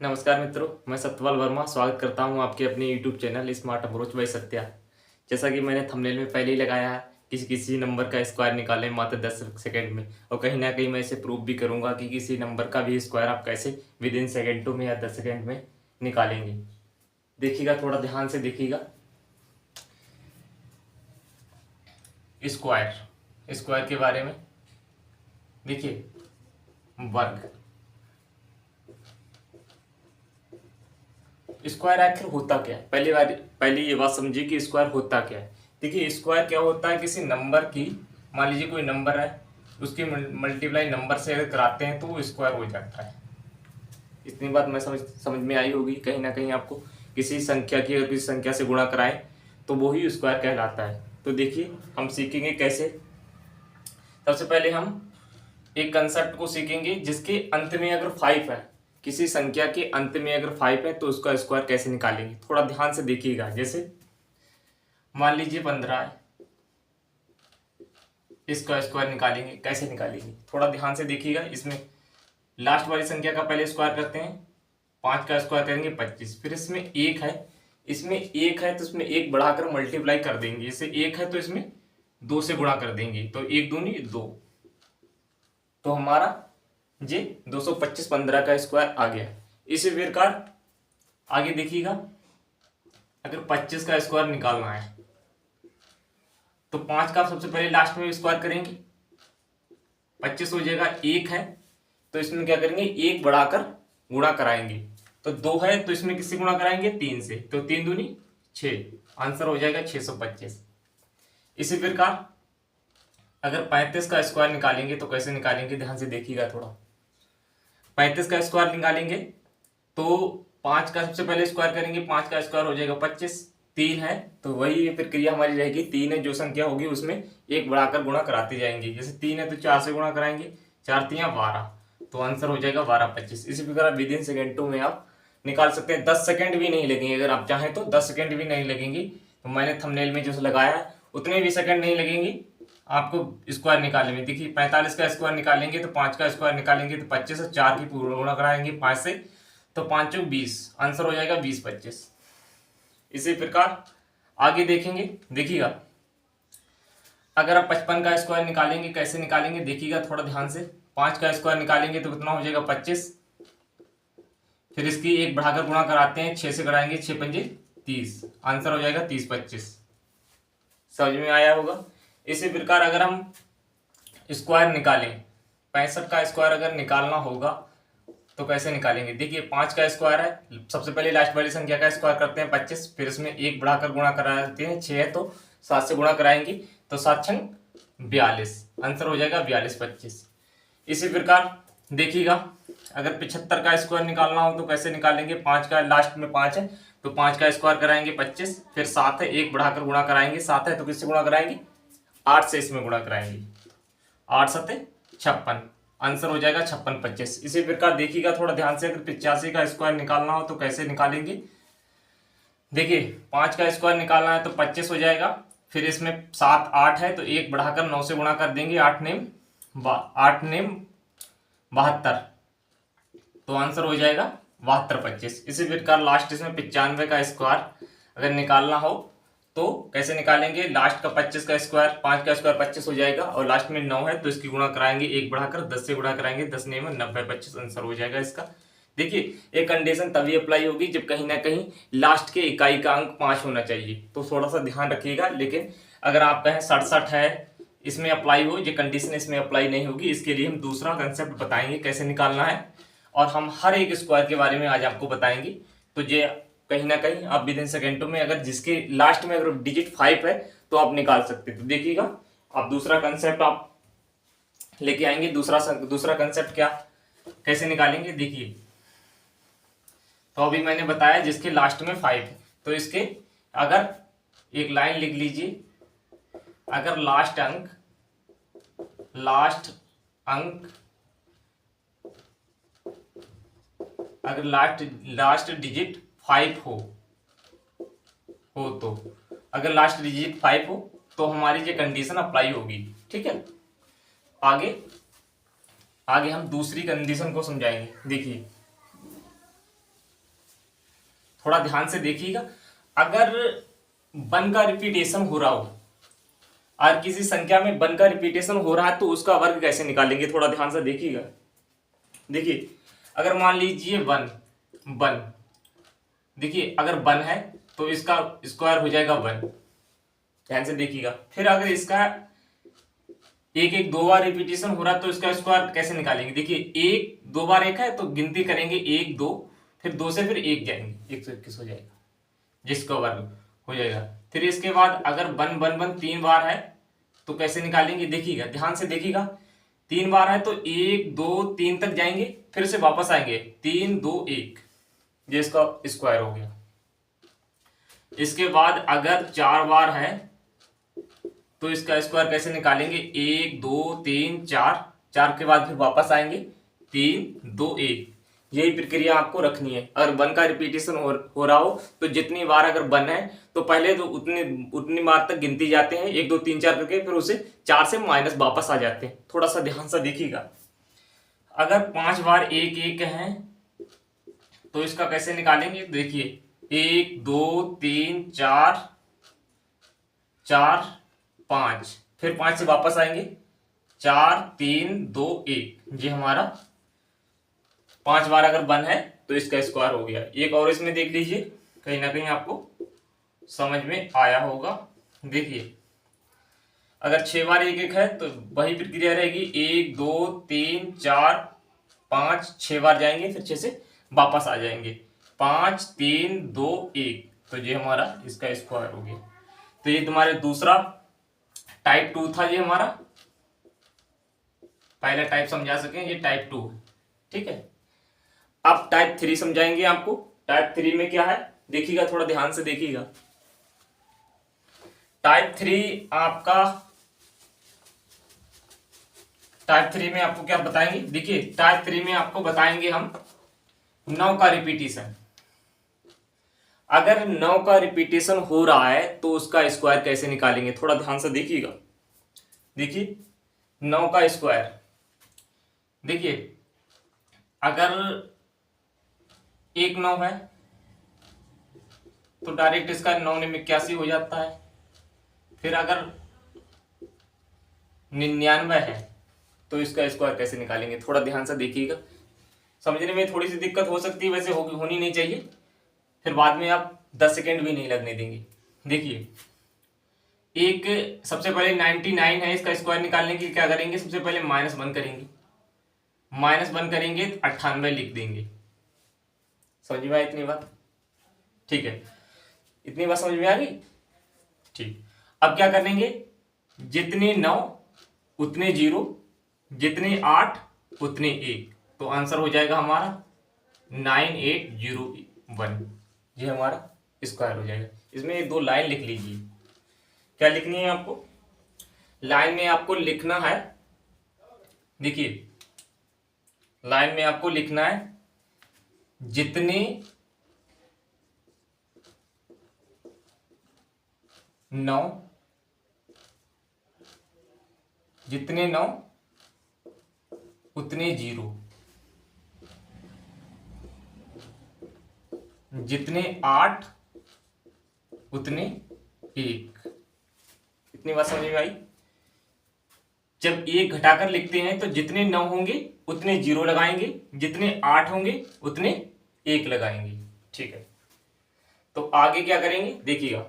नमस्कार मित्रों, मैं सत्यपाल वर्मा स्वागत करता हूं आपके अपने YouTube channel smart approach by Satya. जैसा कि मैंने थंबनेल में पहले ही लगाया है कि किसी नंबर का स्क्वायर निकालें मात्र 10 सेकंड में, और कहीं ना कहीं मैं इसे प्रूव भी करूंगा कि किसी नंबर का भी स्क्वायर आप कैसे विद इन सेकेंडों में या 10 सेकंड में निकालेंगे। देखिएगा, थोड़ा ध्यान से देखिएगा। स्क्वायर स्क्वायर के बारे में देखिए, वर्ग। स्क्वायर आखिर होता क्या है? पहले ये बात समझिए कि स्क्वायर होता क्या है। देखिए, स्क्वायर क्या होता है, किसी नंबर की, मान लीजिए कोई नंबर है, उसकी मल्टीप्लाई नंबर से अगर कराते हैं तो वो स्क्वायर हो जाता है। इतनी बात मैं समझ में आई होगी कहीं ना कहीं आपको। किसी संख्या की अगर किसी संख्या से गुणा कराएं तो वो ही स्क्वायर कहलाता है। तो देखिए, हम सीखेंगे कैसे। सबसे पहले हम एक कंसेप्ट को सीखेंगे जिसके अंत में अगर 5 है, किसी संख्या के अंत में अगर 5 है तो उसका स्क्वायर कैसे निकालेंगे। थोड़ा ध्यान से देखिएगा। जैसे मान लीजिए 15 है, इसका स्क्वायर निकालेंगे, कैसे निकालेंगे थोड़ा ध्यान से देखिएगा। इसमें लास्ट वाली संख्या का पहले स्क्वायर करते हैं, 5 का स्क्वायर करेंगे 25। फिर इसमें 1 है, तो इसमें 1 बढ़ाकर मल्टीप्लाई कर देंगे। जैसे 1 है तो इसमें 2 से गुणा कर देंगे, तो 1 दूनी 2, तो हमारा ये 225 15 का स्क्वायर आ गया। इसी प्रकार आगे देखिएगा, अगर 25 का स्क्वायर निकालना है तो 5 का सबसे पहले लास्ट में स्क्वायर करेंगे, 25 हो जाएगा। 1 है तो इसमें क्या करेंगे, 1 बढ़ाकर गुणा कराएंगे, तो 2 है तो इसमें किससे गुणा कराएंगे, 3 से, तो 3 दूनी 6, आंसर हो जाएगा 625। इसी प्रकार अगर 35 का स्क्वायर निकालेंगे तो कैसे निकालेंगे, ध्यान से देखिएगा थोड़ा। 35 का स्क्वायर निकालेंगे तो 5 का सबसे पहले स्क्वायर करेंगे, 5 का स्क्वायर हो जाएगा 25। 3 है तो वही प्रक्रिया हमारी रहेगी, 3 है जो संख्या होगी उसमें 1 बढ़ाकर गुणा कराते जाएंगे। जैसे 3 है तो 4 से गुणा कराएंगे, 4 3 12, तो आंसर हो जाएगा 12 25। इसी प्रकार विद इन सेकेंडों में आप निकाल सकते हैं। 10 सेकंड भी नहीं लगेंगे, अगर आप चाहें तो 10 सेकंड भी नहीं लगेंगे। तो मैंने थंबनेल में जो लगाया है उतने भी सेकंड नहीं लगेंगे आपको स्क्वायर निकालने में। देखिए, 45 का स्क्वायर निकालेंगे तो 5 का स्क्वायर निकालेंगे तो 25 और 4 की पूर्ण गुणा कराएंगे 5 से, तो 5 चौक 20, आंसर हो जाएगा 20 25। इसी प्रकार आगे देखेंगे, देखिएगा अगर आप 55 का स्क्वायर निकालेंगे कैसे निकालेंगे, देखिएगा थोड़ा ध्यान से। 5 का स्क्वायर निकालेंगे तो कितना हो जाएगा 25, फिर इसकी 1 बढ़ाकर गुणा कराते हैं, 6 से कराएंगे, 6 पंजे 30, आंसर हो जाएगा 30 25। समझ में आया होगा। इसी प्रकार अगर हम स्क्वायर निकालें, 65 का स्क्वायर अगर निकालना होगा तो कैसे निकालेंगे। देखिए, 5 का स्क्वायर है, सबसे पहले लास्ट वाली संख्या का स्क्वायर करते हैं 25, फिर इसमें 1 बढ़ाकर गुणा कराते हैं, 6 है तो 7 से गुणा कराएंगे, तो 7 छंग 42, आंसर हो जाएगा 42 25। इसी प्रकार देखिएगा, अगर 75 का स्क्वायर निकालना हो तो कैसे निकालेंगे। 5 का लास्ट में 5 है तो 5 का स्क्वायर कराएंगे 25, फिर 7 है, 1 बढ़ाकर गुणा कराएंगे, 7 है तो किससे गुणा कराएंगे, 8 से इसमें गुणा कराएंगे, 8 7 56, आंसर हो जाएगा 56 25। इसी प्रकार देखिएगा थोड़ा ध्यान से, अगर 85 का स्क्वायर निकालना हो तो कैसे निकालेंगे। देखिए, 5 का स्क्वायर निकालना है तो 25 हो जाएगा, फिर इसमें 7 8 है तो 1 बढ़ाकर 9 से गुणा कर देंगे, 8 नेम 72, तो आंसर हो जाएगा 72 25। इसी प्रकार लास्ट इसमें 95 का स्क्वायर अगर निकालना हो तो कैसे निकालेंगे। लास्ट का 25 का स्क्वायर, 5 का स्क्वायर 25 हो जाएगा, और लास्ट में 9 है तो इसकी गुणा कराएंगे, 1 बढ़ाकर 10 से गुणा कराएंगे, 10 नेम 90 25, आंसर हो जाएगा इसका। देखिए, एक कंडीशन तभी अप्लाई होगी जब कहीं ना कहीं लास्ट के इकाई का अंक 5 होना चाहिए, तो थोड़ा सा ध्यान रखिएगा। लेकिन अगर आप कहें 67 है इसमें अप्लाई हो, ये कंडीशन इसमें अप्लाई नहीं होगी। इसके लिए हम दूसरा कंसेप्ट बताएंगे कैसे निकालना है, और हम हर एक स्क्वायर के बारे में आज आपको बताएंगे। तो ये कहीं ना कहीं आप विद इन सेकेंडों में, अगर जिसके लास्ट में अगर डिजिट 5 है तो आप निकाल सकते हैं। तो देखिएगा, आप दूसरा कंसेप्ट आप लेके आएंगे। दूसरा कंसेप्ट क्या, कैसे निकालेंगे। देखिए, तो अभी मैंने बताया जिसके लास्ट में 5 है, तो इसके अगर एक लाइन लिख लीजिए, अगर लास्ट अंक अगर लास्ट डिजिट 5 हो तो, अगर लास्ट डिजिट 5 हो तो हमारी ये कंडीशन अप्लाई होगी। ठीक है, आगे हम दूसरी कंडीशन को समझाएंगे। देखिए, थोड़ा ध्यान से देखिएगा। अगर 1 का रिपीटेशन हो रहा हो और किसी संख्या में 1 का रिपीटेशन हो रहा है तो उसका वर्ग कैसे निकालेंगे, थोड़ा ध्यान से देखिएगा। देखिए अगर मान लीजिए 1 1, देखिए अगर 1 है तो इसका स्क्वायर हो जाएगा 1, ध्यान से देखिएगा। फिर अगर इसका एक एक 2 बार रिपीटेशन हो रहा है तो इसका स्क्वायर कैसे निकालेंगे। देखिए एक 2 बार एक है तो गिनती करेंगे 1 2, फिर 2 से फिर 1 जाएंगे, 121 हो जाएगा जिसका वर्ग हो जाएगा। फिर इसके बाद अगर 1 1 1 3 बार है तो कैसे निकालेंगे, देखिएगा ध्यान से देखिएगा। 3 बार है तो 1 2 3 तक जाएंगे, फिर से वापस आएंगे 3 2 1, ये इसका स्क्वायर हो गया। इसके बाद अगर 4 बार है तो इसका स्क्वायर कैसे निकालेंगे, 1 2 3 4, 4 के बाद फिर वापस आएंगे 3 2 1, यही प्रक्रिया आपको रखनी है। अगर 1 का रिपीटेशन हो रहा हो तो जितनी बार अगर 1 है तो पहले तो उतनी बार तक गिनती जाते हैं 1 2 3 4 करके, फिर उसे 4 से माइनस वापस आ जाते हैं। थोड़ा सा ध्यान से देखिएगा। अगर 5 बार 1 1 है तो इसका कैसे निकालेंगे, देखिए 1 2 3 4 4 5, फिर 5 से वापस आएंगे 4 3 2 1, ये हमारा 5 बार अगर 1 है तो इसका स्क्वायर हो गया। एक और इसमें देख लीजिए, कहीं ना कहीं आपको समझ में आया होगा। देखिए अगर 6 बार 1 1 है तो वही प्रक्रिया रहेगी, 1 2 3 4 5, 6 बार जाएंगे फिर 6 से वापस आ जाएंगे 5 3 2 1, तो ये हमारा इसका स्क्वायर हो गया। तो ये तुम्हारे दूसरा टाइप 2 था, ये हमारा पहला टाइप समझा सकें, ये टाइप 2 है, ठीक है। अब टाइप 3 समझाएंगे आपको। टाइप 3 में क्या है देखिएगा, थोड़ा ध्यान से देखिएगा। टाइप 3 में आपको क्या बताएंगे, देखिए टाइप 3 में आपको बताएंगे हम 9 का रिपीटेशन। अगर 9 का रिपीटेशन हो रहा है तो उसका स्क्वायर कैसे निकालेंगे, थोड़ा ध्यान से देखिएगा। देखिए 9 का स्क्वायर, देखिए अगर 1 9 है तो डायरेक्ट इसका 9 81 हो जाता है। फिर अगर 99 है तो इसका स्क्वायर कैसे निकालेंगे, थोड़ा ध्यान से देखिएगा। समझने में थोड़ी सी दिक्कत हो सकती है, वैसे होनी नहीं चाहिए, फिर बाद में आप 10 सेकेंड भी नहीं लगने देंगे। देखिए एक सबसे पहले 99 है, इसका स्क्वायर निकालने के लिए क्या करेंगे, सबसे पहले -1 करेंगे, -1 करेंगे 98 लिख देंगे। समझ में आई इतनी बात, ठीक है, इतनी बात समझ में आ गई, ठीक। अब क्या करेंगे, जितने 9 उतने 0, जितने 8 उतने 1, तो आंसर हो जाएगा हमारा 9801, ये हमारा स्क्वायर हो जाएगा। इसमें 2 लाइन लिख लीजिए। क्या लिखनी है आपको, लाइन में आपको लिखना है, देखिए लाइन में आपको लिखना है जितने 9 उतने 0, जितने 8 उतने 1। इतनी बात समझ में आई। जब 1 घटाकर लिखते हैं तो जितने 9 होंगे उतने 0 लगाएंगे, जितने 8 होंगे उतने 1 लगाएंगे, ठीक है। तो आगे क्या करेंगे, देखिएगा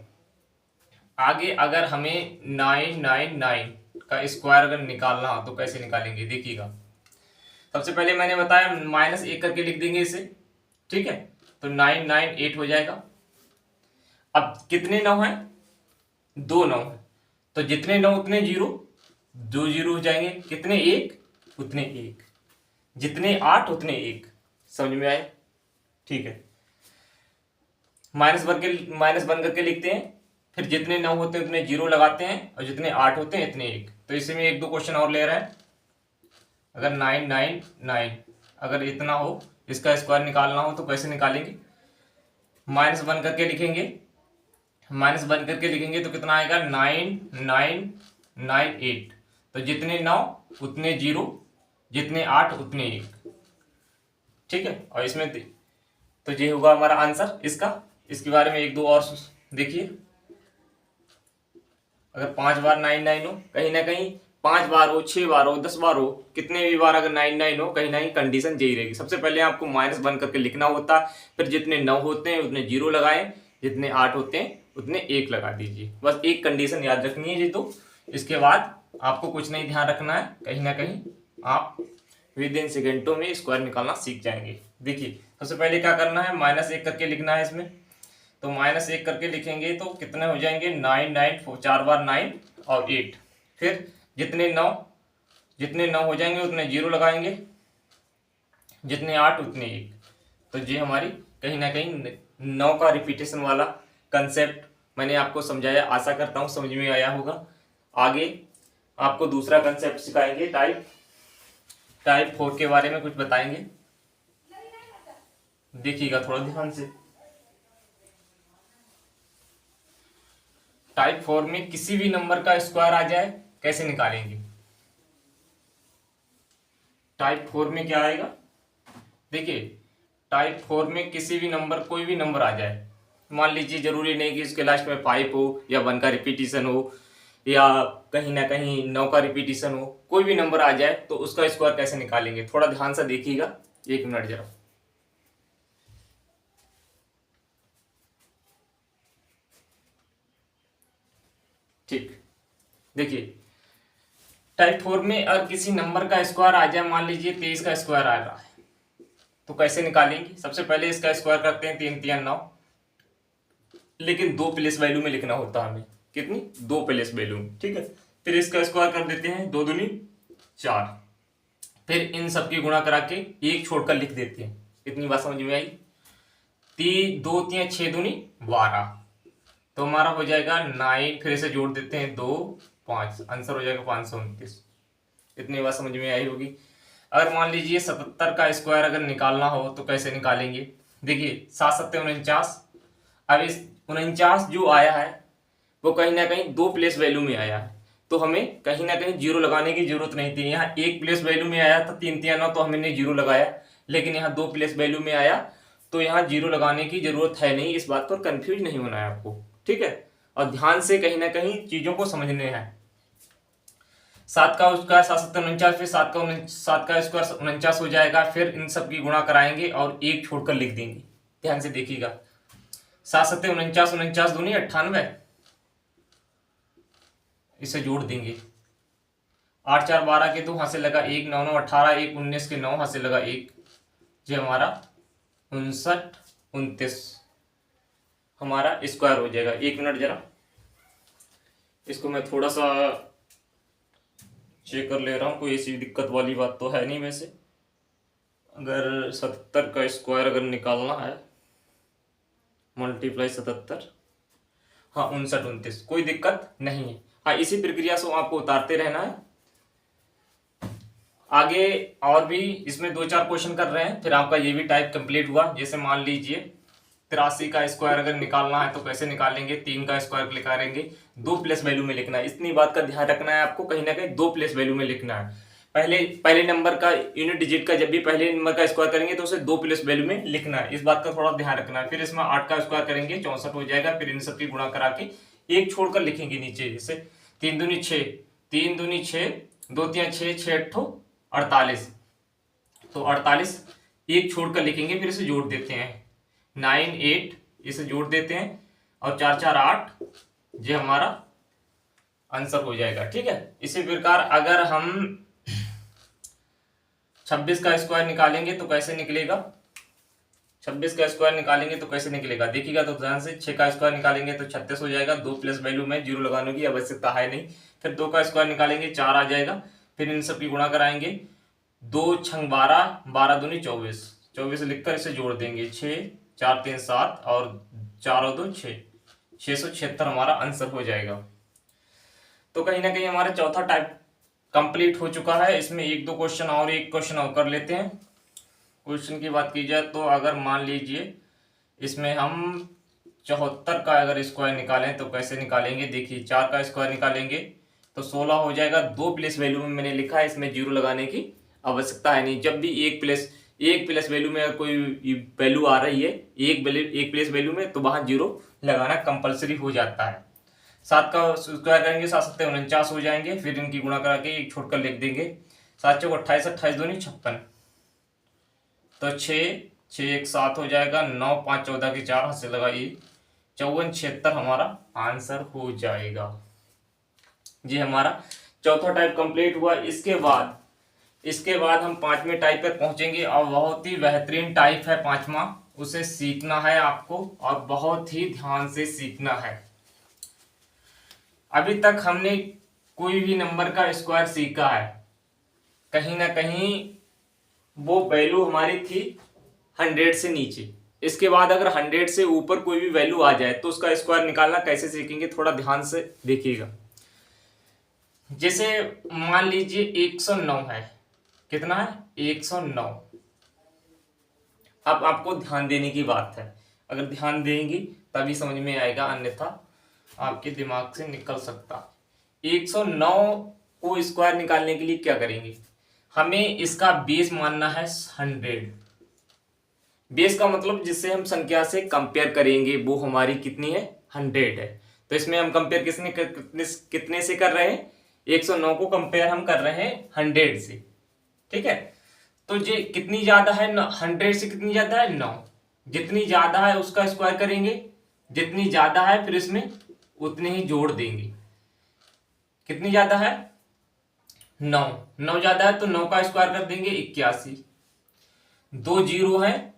आगे अगर हमें 999 का स्क्वायर अगर निकालना हो तो कैसे निकालेंगे, देखिएगा। सबसे पहले मैंने बताया -1 करके लिख देंगे इसे, ठीक है, तो 998 हो जाएगा। अब कितने 9 है, 2 9 है, तो जितने 9 उतने 0, 2 0 हो जाएंगे, कितने 1 उतने 1, जितने 8 उतने 1। समझ में आए, ठीक है। -1 करके लिखते हैं, फिर जितने 9 होते हैं उतने 0 लगाते हैं, और जितने 8 होते हैं इतने 1। तो इसी में 1 2 क्वेश्चन और ले रहा है। अगर 999 अगर इतना हो, इसका स्क्वायर निकालना हो तो कैसे निकालेंगे, -1 करके लिखेंगे, -1 करके लिखेंगे तो कितना आएगा 9998। तो जितने 9 उतने 0, जितने 8 उतने 1, ठीक है। और इसमें तो ये होगा हमारा आंसर इसका। इसके बारे में एक दो और देखिए। अगर 5 बार 99 हो, कहीं ना कहीं 5 बार हो, 6 बार हो, 10 बार हो, कितने भी बार अगर 99 हो, कहीं ना कहीं कंडीशन यही रहेगी। सबसे पहले आपको -1 करके लिखना होता है, फिर जितने 9 होते हैं उतने 0 लगाएं, जितने 8 होते हैं उतने 1 लगा दीजिए। बस एक कंडीशन याद रखनी है जी। तो इसके बाद आपको कुछ नहीं ध्यान रखना है, कहीं ना कहीं आप विद इन सेकेंडों में स्क्वायर निकालना सीख जाएंगे। देखिए सबसे पहले क्या करना है, -1 करके लिखना है इसमें। तो -1 करके लिखेंगे तो कितने हो जाएंगे, 9 9 4 बार 9 और 8। फिर जितने 9 हो जाएंगे उतने 0 लगाएंगे, जितने 8 उतने 1। तो ये हमारी कहीं ना कहीं 9 का रिपीटेशन वाला कंसेप्ट मैंने आपको समझाया। आशा करता हूँ समझ में आया होगा। आगे आपको दूसरा कंसेप्ट सिखाएंगे, टाइप 4 के बारे में कुछ बताएंगे। देखिएगा थोड़ा ध्यान से। टाइप 4 में किसी भी नंबर का स्क्वायर आ जाए कैसे निकालेंगे। टाइप 4 में क्या आएगा, देखिए टाइप 4 में किसी भी नंबर, कोई भी नंबर आ जाए, मान लीजिए जरूरी नहीं कि इसके लास्ट में 5 हो या 1 का रिपीटिशन हो या कहीं ना कहीं 9 का रिपीटिशन हो, कोई भी नंबर आ जाए तो उसका स्क्वायर कैसे निकालेंगे, थोड़ा ध्यान से देखिएगा। 1 मिनट जरा। ठीक, देखिए टाइप 4 में अगर किसी नंबर का स्क्वायर आ जाए, मान लीजिए 23 का स्क्वायर आ रहा है, तो कैसे निकालेंगे। सबसे पहले इसका स्क्वायर करते हैं, 3 3 9, लेकिन 2 प्लेस वैल्यू में लिखना होता है हमें। कितनी, 2 प्लेस वैल्यू में, ठीक है। फिर इसका स्क्वायर कर देते हैं, 2 दूनी 4। फिर इन सबकी गुणा करा के 1 छोड़कर लिख देते हैं। इतनी बात समझ में आई। 2 3 6 दूनी 12, तो हमारा हो जाएगा 9। फिर इसे जोड़ देते हैं, 2 5, आंसर हो जाएगा 529। इतनी बात समझ में आई होगी। अगर मान लीजिए 77 का स्क्वायर अगर निकालना हो तो कैसे निकालेंगे। देखिए 7 7 49। अब इस 49 जो आया है वो कहीं ना कहीं 2 प्लेस वैल्यू में आया है, तो हमें कहीं ना कहीं 0 लगाने की जरूरत नहीं थी। यहाँ 1 प्लेस वैल्यू में आया था 3 3 9, तो हमने 0 लगाया, लेकिन यहाँ 2 प्लेस वैल्यू में आया तो यहाँ 0 लगाने की जरूरत है नहीं। इस बात पर कंफ्यूज नहीं होना है आपको, ठीक है। और ध्यान से कहीं ना कहीं चीजों को समझने हैं। 7 का उसका 7 7 49, फिर 7 का स्क्वायर 49 हो जाएगा। फिर इन सब की गुणा कराएंगे और 1 छोड़कर लिख देंगे। ध्यान से देखिएगा, 7 7 49, 49 दूनी 98, इसे जोड़ देंगे। 8 4 12 के 2 हाथ से लगा 1, 9 9 18, 1 19 के 9 हाथ से लगा 1, जो हमारा 59 29 हमारा स्क्वायर हो जाएगा। 1 मिनट जरा, इसको मैं थोड़ा सा चेक कर ले रहा हूँ, कोई ऐसी दिक्कत वाली बात तो है नहीं। वैसे अगर 77 का स्क्वायर अगर निकालना है, मल्टीप्लाई 77, हाँ 59 29, कोई दिक्कत नहीं है। हाँ इसी प्रक्रिया से आपको उतारते रहना है। आगे और भी इसमें 2 4 क्वेश्चन कर रहे हैं, फिर आपका ये भी टाइप कंप्लीट हुआ। जैसे मान लीजिए 83 का स्क्वायर अगर निकालना है तो कैसे निकालेंगे। 3 का स्क्वायर निकालेंगे, 2 प्लेस वैल्यू में लिखना है। इतनी बात का ध्यान रखना है आपको, कहीं ना कहीं 2 प्लेस वैल्यू में लिखना है। पहले नंबर का यूनिट डिजिट का जब भी पहले नंबर का स्क्वायर करेंगे तो उसे 2 प्लेस वैल्यू में लिखना है। इस बात का थोड़ा ध्यान रखना है। फिर इसमें 8 का स्क्वायर करेंगे, 64 हो जाएगा। फिर इन सबकी गुणा करा के 1 छोड़कर लिखेंगे नीचे। जैसे 3 दूनी 6, 3 दूनी 6, 2 3 6, 6 8 48, तो 48 1 छोड़कर लिखेंगे। फिर इसे जोड़ देते हैं, 9 8, इसे जोड़ देते हैं और 4 4 8, ये हमारा आंसर हो जाएगा, ठीक है। इसी प्रकार अगर हम 26 का स्क्वायर निकालेंगे तो कैसे निकलेगा। 26 का स्क्वायर निकालेंगे तो कैसे निकलेगा, देखिएगा तो ध्यान से। 6 का स्क्वायर निकालेंगे तो 36 हो जाएगा, 2 प्लेस वैल्यू में, 0 लगाने की आवश्यकता है नहीं। फिर 2 का स्क्वायर निकालेंगे, 4 आ जाएगा। फिर इन सब की गुणा कराएंगे, 2 6 12, 12 दूनी 24, 24 लिखकर इसे जोड़ देंगे। 6 4 3 7 और 4 और 2 6, 676 हमारा आंसर हो जाएगा। तो कहीं ना कहीं हमारा चौथा टाइप कंप्लीट हो चुका है। इसमें 1 2 क्वेश्चन और, एक क्वेश्चन और कर लेते हैं। क्वेश्चन की बात की जाए तो अगर मान लीजिए इसमें हम 74 का अगर स्क्वायर निकालें तो कैसे निकालेंगे। देखिए 4 का स्क्वायर निकालेंगे तो 16 हो जाएगा। 2 प्लेस वैल्यू में मैंने लिखा है, इसमें 0 लगाने की आवश्यकता है नहीं। जब भी एक प्लेस एक प्लेस वैल्यू में अगर कोई वैल्यू आ रही है एक प्लेस वैल्यू में, तो वहां 0 लगाना कंपलसरी हो जाता है। 7 का स्क्वायर करेंगे 7 7 49 हो जाएंगे, फिर इनकी गुणा करा के एक छोड़कर लिख देंगे। 7 चौक 28, 28 दूनी 56, तो 6 6 1 7 हो जाएगा। 9 5 14 की 4 हाथ से लगाइए, 54 76 हमारा आंसर हो जाएगा। ये हमारा चौथा टाइप कंप्लीट हुआ। इसके बाद हम पांचवें टाइप पर पहुंचेंगे और बहुत ही बेहतरीन टाइप है पांचवा, उसे सीखना है आपको और बहुत ही ध्यान से सीखना है। अभी तक हमने कोई भी नंबर का स्क्वायर सीखा है, कहीं ना कहीं वो वैल्यू हमारी थी 100 से नीचे। इसके बाद अगर 100 से ऊपर कोई भी वैल्यू आ जाए तो उसका स्क्वायर निकालना कैसे सीखेंगे, थोड़ा ध्यान से देखिएगा। जैसे मान लीजिए 109 है, कितना है 109। अब आपको ध्यान देने की बात है, अगर ध्यान देंगी तभी समझ में आएगा, अन्यथा आपके दिमाग से निकल सकता। 109 को स्क्वायर निकालने के लिए क्या करेंगे, हमें इसका बेस मानना है 100। बेस का मतलब जिससे हम संख्या से कंपेयर करेंगे वो हमारी कितनी है 100 है। तो इसमें हम कंपेयर कितने से कर रहे हैं, 109 को कंपेयर हम कर रहे हैं 100 से, ठीक है। तो ये कितनी ज्यादा है, 100 से कितनी ज्यादा है 9। जितनी ज्यादा है उसका स्क्वायर करेंगे, जितनी ज्यादा है फिर इसमें उतने ही जोड़ देंगे। कितनी ज्यादा है 9, 9 ज्यादा है तो 9 का स्क्वायर कर देंगे 81। 2 जीरो है,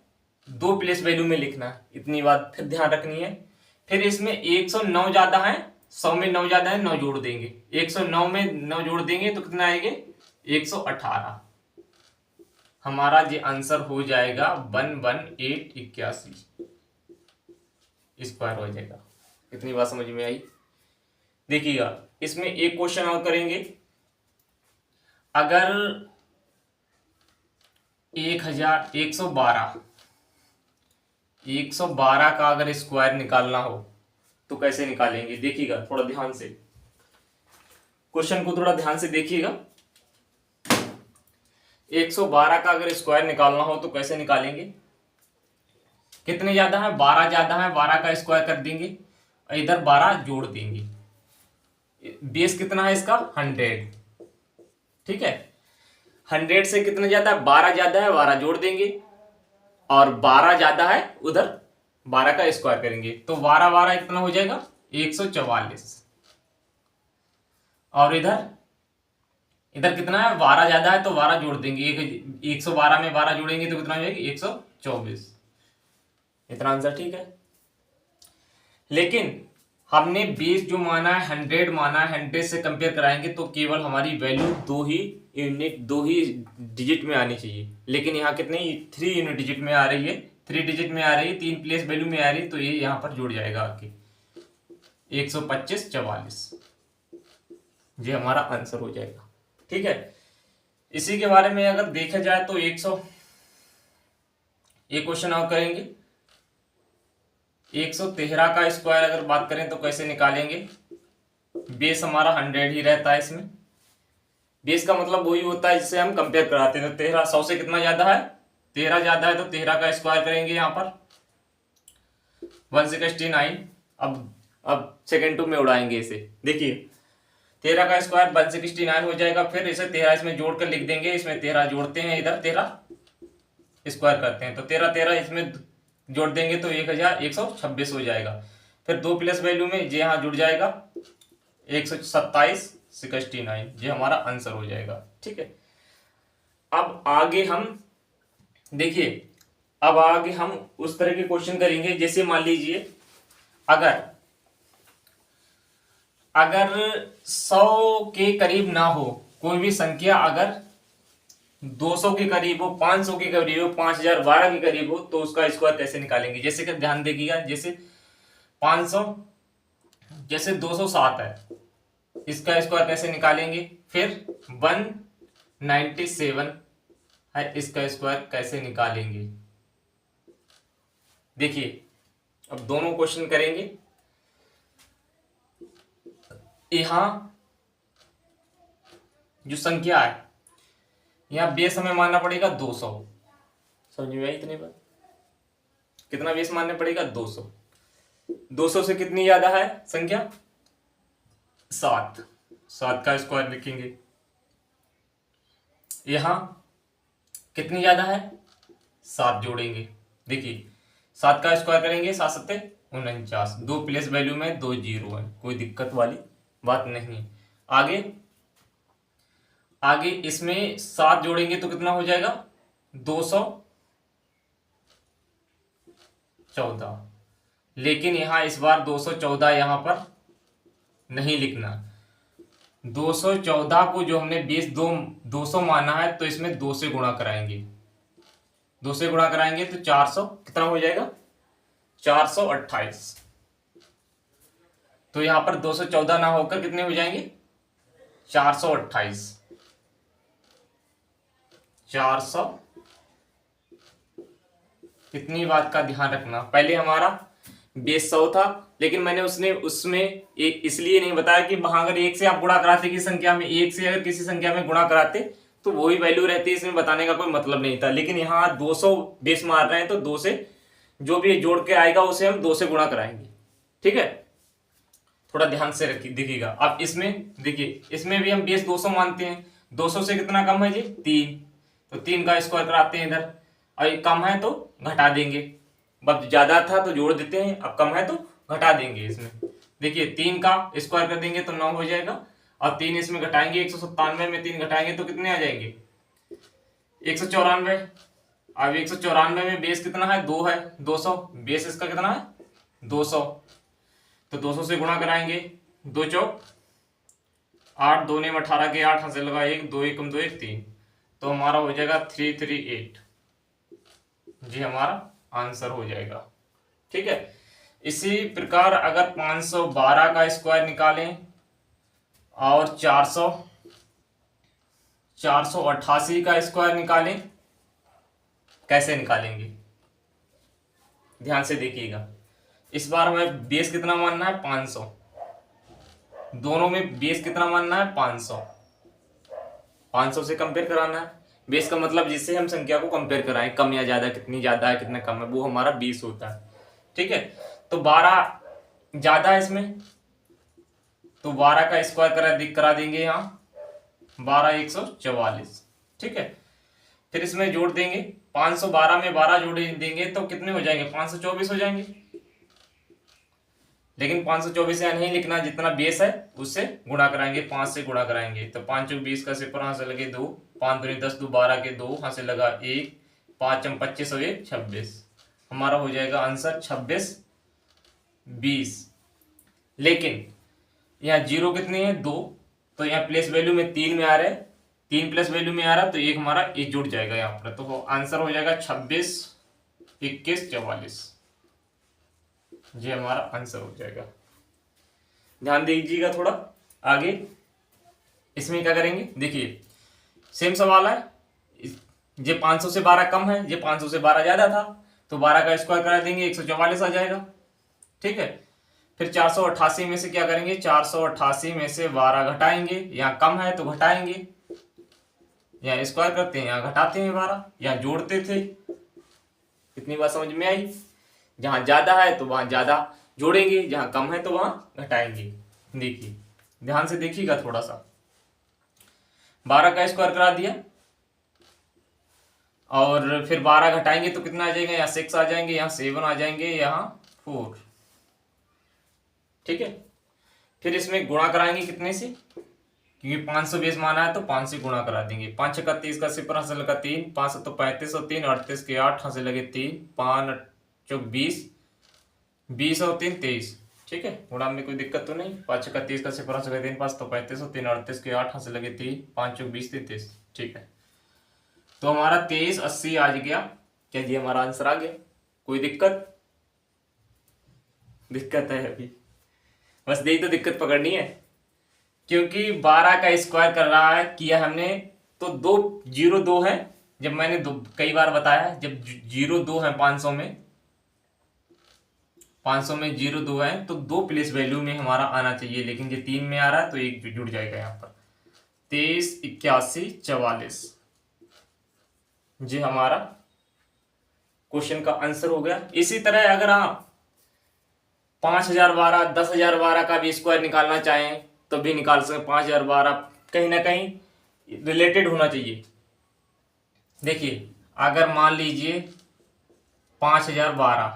2 प्लेस वैल्यू में लिखना है, इतनी बात फिर ध्यान रखनी है। फिर इसमें 109 ज्यादा है, 100 में 9 ज्यादा है, 9 जोड़ देंगे। 109 में 9 जोड़ देंगे तो कितना आएगा 118। हमारा ये आंसर हो जाएगा 11881 स्क्वायर हो जाएगा। इतनी बात समझ में आई। देखिएगा इसमें एक क्वेश्चन और करेंगे। अगर 112 का अगर स्क्वायर निकालना हो तो कैसे निकालेंगे, देखिएगा थोड़ा ध्यान से, क्वेश्चन को थोड़ा ध्यान से देखिएगा। 112 का अगर स्क्वायर निकालना हो तो कैसे निकालेंगे, कितने ज्यादा है 12 ज्यादा है, 12 का स्क्वायर कर देंगे और इधर 12 जोड़ देंगे। बेस कितना है इसका 100, ठीक है। 100 से कितना ज्यादा है 12 ज्यादा है, 12 जोड़ देंगे और 12 ज्यादा है उधर 12 का स्क्वायर करेंगे तो 12 12 कितना हो जाएगा 144। और इधर कितना है 12 ज्यादा है तो 12 जोड़ देंगे, 112 में 12 जोड़ेंगे तो कितना हो जाएगा 124। इतना आंसर ठीक है। लेकिन हमने बेस जो माना है 100 माना है, 100 से कंपेयर कराएंगे तो केवल हमारी वैल्यू 2 ही डिजिट में आनी चाहिए, लेकिन यहाँ कितनी 3 यूनिट डिजिट में आ रही है, 3 डिजिट में आ रही है, 3 प्लेस वैल्यू में आ रही है, तो ये यहाँ पर जुड़ जाएगा आके 125 44। ये हमारा आंसर हो जाएगा, ठीक है। इसी के बारे में अगर देखा जाए तो एक क्वेश्चन और करेंगे। 113 का स्क्वायर अगर बात करें तो कैसे निकालेंगे, बेस हमारा 100 ही रहता है। इसमें बेस का मतलब वही होता है जिससे हम कंपेयर कराते हैं। तो 13 100 से कितना ज्यादा है 13 ज्यादा है तो 13 का स्क्वायर करेंगे यहाँ पर 169। अब सेकेंड टू में उड़ाएंगे इसे, देखिए 13 का स्क्वायर 169 हो जाएगा। फिर इसे 13 इसमें जोड़ कर लिख देंगे, इसमें 13 जोड़ते हैं, इधर 13 स्क्वायर करते हैं तो 13 13 इसमें जोड़ देंगे तो 1126 हो जाएगा। फिर 2 प्लस वैल्यू में ये यहाँ जुड़ जाएगा 127 69, ये हमारा आंसर हो जाएगा, ठीक है। अब आगे हम देखिए, अब आगे हम उस तरह के क्वेश्चन करेंगे जैसे मान लीजिए अगर 100 के करीब ना हो कोई भी संख्या, अगर 200 के करीब हो, 500 के करीब हो, 5012 के करीब हो तो उसका स्क्वायर कैसे निकालेंगे। जैसे कि ध्यान देखिएगा, जैसे 500 जैसे 207 है, इसका स्क्वायर कैसे निकालेंगे। फिर 197 है, इसका स्क्वायर कैसे निकालेंगे। देखिए अब दोनों क्वेश्चन करेंगे। यहां जो संख्या है यहाँ बेस हमें मानना पड़ेगा 200, समझ में आई इतनी बात? कितना बेस मानना पड़ेगा? 200। 200 से कितनी ज्यादा है संख्या? 7। 7 का स्क्वायर लिखेंगे। यहां कितनी ज्यादा है? 7 जोड़ेंगे। देखिए 7 का स्क्वायर करेंगे, 7 सत्ते 49। 2 प्लेस वैल्यू में 2 जीरो है, कोई दिक्कत वाली बात नहीं है। आगे आगे इसमें 7 जोड़ेंगे तो कितना हो जाएगा? 214। लेकिन यहां इस बार 214 यहां पर नहीं लिखना। 214 को जो हमने बेस 200 माना है तो इसमें 2 से गुणा कराएंगे। 2 से गुणा कराएंगे तो 400 कितना हो जाएगा? 428। तो यहां पर 214 ना होकर कितने हो जाएंगे? 428। 400। इतनी बात का ध्यान रखना। पहले हमारा बेस 100 था, लेकिन मैंने उसमें एक इसलिए नहीं बताया कि वहां अगर 1 से आप गुणा कराते किसी संख्या में, 1 से अगर किसी संख्या में गुणा कराते तो वही वैल्यू रहती, इसमें बताने का कोई मतलब नहीं था। लेकिन यहाँ 200 बेस मार रहे हैं तो 2 से जो भी जोड़ के आएगा उसे हम 2 से गुणा कराएंगे। ठीक है, थोड़ा ध्यान से देखिएगा। अब इसमें देखिए, इसमें भी हम बेस 200 मानते हैं। 200 से कितना कम है जी? 3। तो 3 का स्क्वायर कराते हैं इधर। और ये कम है तो घटा देंगे। अब ज्यादा था तो जोड़ देते हैं, अब कम है तो घटा देंगे। इसमें देखिए 3 का स्क्वायर कर देंगे तो 9 हो जाएगा, और 3 इसमें घटाएंगे, 197 में 3 घटाएंगे तो कितने आ जाएंगे? 194। अब 194 में बेस कितना है? 2 है। 200 बेस इसका कितना है? 200। तो 200 से गुणा कराएंगे। 2 चौक 8, 2 ने 18 के 8, हाथ से लगा 1, 2 1 2 1 3। तो हमारा हो जाएगा 338 जी, हमारा आंसर हो जाएगा। ठीक है, इसी प्रकार अगर 512 का स्क्वायर निकालें और 488 का स्क्वायर निकालें, कैसे निकालेंगे? ध्यान से देखिएगा। इस बार हमें बेस कितना मानना है? 500। दोनों में बेस कितना मानना है? 500। 500 से कंपेयर कराना है। बेस का मतलब जिससे हम संख्या को कंपेयर कराएं, कम या ज्यादा, कितनी ज्यादा है कितना कम है, वो हमारा बेस होता है। ठीक है, तो 12 ज्यादा है इसमें, तो 12 का स्क्वायर करा देंगे यहाँ। 12 144। ठीक है, फिर इसमें जोड़ देंगे। 512 में 12 जोड़ देंगे तो कितने हो जाएंगे? 524 हो जाएंगे। लेकिन 524 यहाँ नहीं लिखना, जितना बेस है उससे गुणा कराएंगे, 5 से गुणा कराएंगे। तो 5 चौक 20 का सिपर हाथ से लगे 2, 5 दूनी 10, 2 12 के 2, हाथ से लगा 1, 5 चम 25 और 1 26। हमारा हो जाएगा आंसर 26 20। लेकिन यहाँ जीरो कितने हैं? 2। तो यहाँ प्लेस वैल्यू में 3 में आ रहे हैं, 3 प्लस वैल्यू में आ रहा है, तो एक हमारा एक जुड़ जाएगा यहाँ पर। तो आंसर हो जाएगा 26 21 44 जी, हमारा आंसर हो जाएगा। ध्यान दीजिएगा थोड़ा आगे। इसमें क्या करेंगे? देखिए सेम सवाल है। ये 500 से 12 कम है, ये 500 से 12 ज्यादा था, तो 12 का स्क्वायर करा देंगे, 144 आ जाएगा। ठीक है, फिर 488 में से क्या करेंगे? 488 में से 12 घटाएंगे। यहाँ कम है तो घटाएंगे, यहाँ स्क्वायर करते हैं, यहाँ घटाते हैं 12, यहाँ जोड़ते थे। इतनी बात समझ में आई? जहां ज्यादा है तो वहां ज्यादा जोड़ेंगे, जहां कम है तो वहां घटाएंगे। देखिए ध्यान से देखिएगा थोड़ा सा। 12 का स्क्वायर करा दिया और फिर 12 घटाएंगे तो कितना आ जाएगा? यहाँ 6 आ जाएंगे, यहाँ 7 आ जाएंगे, यहाँ 4। ठीक है, फिर इसमें गुणा कराएंगे कितने से? क्योंकि 500 बेस माना है तो 5 से गुणा करा देंगे। 5 छक्का 30 का सिपर हाथ से लगा 3, 5 तो 35 और 3 38 के 8 हाथ से लगे 3, 5 चौक 20, 20 और 3 23। ठीक है, गुणा में कोई दिक्कत तो नहीं। 5 छक्का 30 का सिपर हाथ से लगा 3, 5 तो 35 और 3 38 के 8 हाथ से लगे 3, 5 चौक 20 33। ठीक है, तो हमारा 2380 आ गया। क्या जी हमारा आंसर आ गया? कोई दिक्कत? दिक्कत है अभी, बस यही तो दिक्कत पकड़नी है। क्योंकि 12 का स्क्वायर कर रहा है किया हमने, तो 2 है। जब मैंने कई बार बताया, जब 02 है 500 में 02 है तो 2 प्लेस वैल्यू में हमारा आना चाहिए, लेकिन ये 3 में आ रहा है तो एक जुड़ जाएगा यहाँ पर। 23 81 44 जी हमारा क्वेश्चन का आंसर हो गया। इसी तरह अगर आप 5012 10,012 का भी स्क्वायर निकालना चाहें तो भी निकाल सकते। 5012 कहीं ना कहीं रिलेटेड होना चाहिए। देखिए अगर मान लीजिए 5012,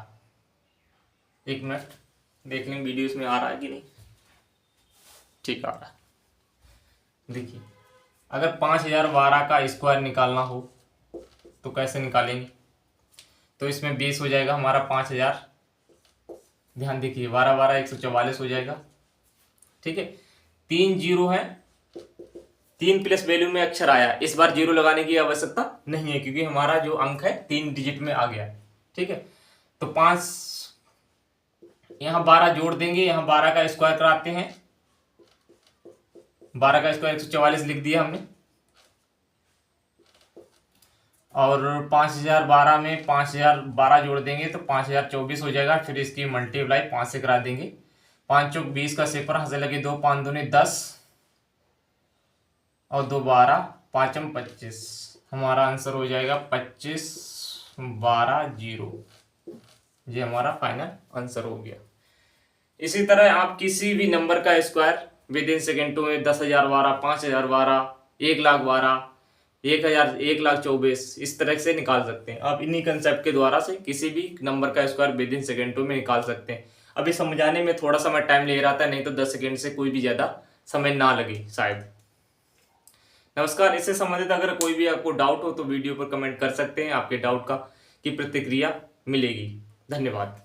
एक मिनट देख लें वीडियो इसमें आ रहा है कि नहीं। ठीक आ रहा है। देखिए अगर 5012 का स्क्वायर निकालना हो तो कैसे निकालेंगे, तो इसमें बेस हो जाएगा हमारा 5000। ध्यान देखिए 12 12 144 हो जाएगा। ठीक है, 3 जीरो है, 3 प्लस वैल्यू में अक्षर आया, इस बार जीरो लगाने की आवश्यकता नहीं है क्योंकि हमारा जो अंक है 3 डिजिट में आ गया। ठीक है, तो 5 यहाँ 12 जोड़ देंगे, यहाँ 12 का स्क्वायर कराते हैं। 12 का स्क्वायर 144 लिख दिया हमने, और 5012 में 5012 जोड़ देंगे तो 5024 हो जाएगा। फिर इसकी मल्टीप्लाई 5 से करा देंगे। 5 चौक 20 का सेपर हंसे लगे 2, 5 दूनी 10 और 2 12, 5 25। हमारा आंसर हो जाएगा 25 12 0। ये हमारा फाइनल आंसर हो गया। इसी तरह आप किसी भी नंबर का स्क्वायर विद इन सेकेंडों में 10,012 5012 1,12 1000 1,24 इस तरह से निकाल सकते हैं। आप इन्हीं कंसेप्ट के द्वारा से किसी भी नंबर का स्क्वायर विद इन सेकेंडों में निकाल सकते हैं। अभी समझाने में थोड़ा समय टाइम ले रहा था, नहीं तो 10 सेकेंड से कोई भी ज़्यादा समय ना लगे शायद। नमस्कार, इससे संबंधित अगर कोई भी आपको डाउट हो तो वीडियो पर कमेंट कर सकते हैं। आपके डाउट का की प्रतिक्रिया मिलेगी। धन्यवाद।